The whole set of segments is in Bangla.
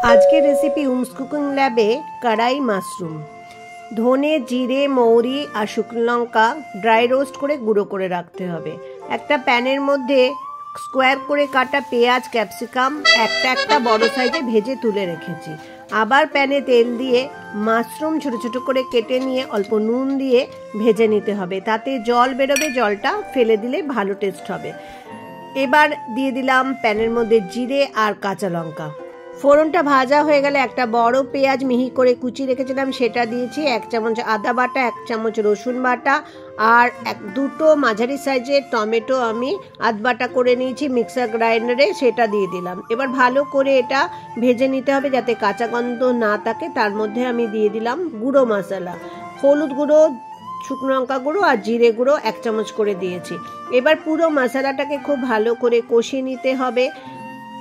আজকের রেসিপি উমস কুকিং ল্যাবে কড়াই মাশরুম। ধনে, জিরে, মৌরি আর শুকনো লঙ্কা ড্রাই রোস্ট করে গুঁড়ো করে রাখতে হবে। একটা প্যানের মধ্যে স্কোয়ার করে কাটা পেঁয়াজ, ক্যাপসিকাম একটা বড় সাইজে ভেজে তুলে রেখেছি। আবার প্যানে তেল দিয়ে মাশরুম ছোট ছোট করে কেটে নিয়ে অল্প নুন দিয়ে ভেজে নিতে হবে। তাতে জল বেরোবে, জলটা ফেলে দিলে ভালো টেস্ট হবে। এবার দিয়ে দিলাম প্যানের মধ্যে জিরে আর কাঁচা লঙ্কা। ফোড়নটা ভাজা হয়ে গেলে একটা বড় পেঁয়াজ মিহি করে কুচি রেখেছিলাম সেটা দিয়েছি, 1 চামচ আদা বাটা, 1 চামচ রসুন বাটা আর দুটো মাঝারি সাইজের টমেটো আমি আধবাটা করে নিয়েছি মিক্সার গ্রাইন্ডারে, সেটা দিয়ে দিলাম। এবার ভালো করে এটা ভেজে নিতে হবে যাতে কাঁচা গন্ধ না থাকে। তার মধ্যে আমি দিয়ে দিলাম গুঁড়ো মশলা, হলুদ গুঁড়ো, শুকনো লঙ্কা গুঁড়ো আর জিরে গুঁড়ো 1 চামচ করে দিয়েছি। এবার পুরো মশলাটাকে খুব ভালো করে কষিয়ে নিতে হবে।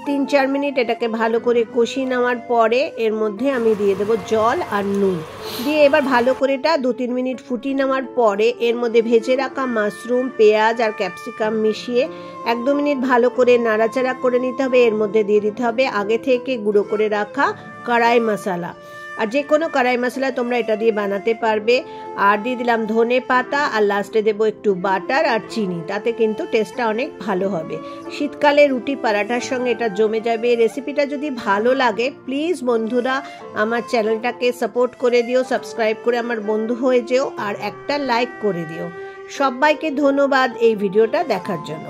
3-4 মিনিট এটাকে ভালো করে কষিয়ে নেওয়ার পরে এর মধ্যে আমি দিয়ে দেবো জল আর নুন দিয়ে এবার ভালো করে এটা 2-3 মিনিট ফুটিয়ে নেওয়ার পরে এর মধ্যে ভেজে রাখা মাশরুম, পেঁয়াজ আর ক্যাপসিকাম মিশিয়ে 1-2 মিনিট ভালো করে নাড়াচাড়া করে নিতে হবে। এর মধ্যে দিয়ে দিতে হবে আগে থেকে গুঁড়ো করে রাখা কড়াই মশলা, আর যে কোনো কড়াই মশলা তোমরা এটা দিয়ে বানাতে পারবে। আর দিয়ে দিলাম ধনে পাতা আর লাস্টে দেবো একটু বাটার আর চিনি, তাতে কিন্তু টেস্টটা অনেক ভালো হবে। শীতকালে রুটি পরাঠার সঙ্গে এটা জমে যাবে। রেসিপিটা যদি ভালো লাগে প্লিজ বন্ধুরা আমার চ্যানেলটাকে সাপোর্ট করে দিও, সাবস্ক্রাইব করে আমার বন্ধু হয়ে যেও আর একটা লাইক করে দিও। সবাইকে ধন্যবাদ এই ভিডিওটা দেখার জন্য।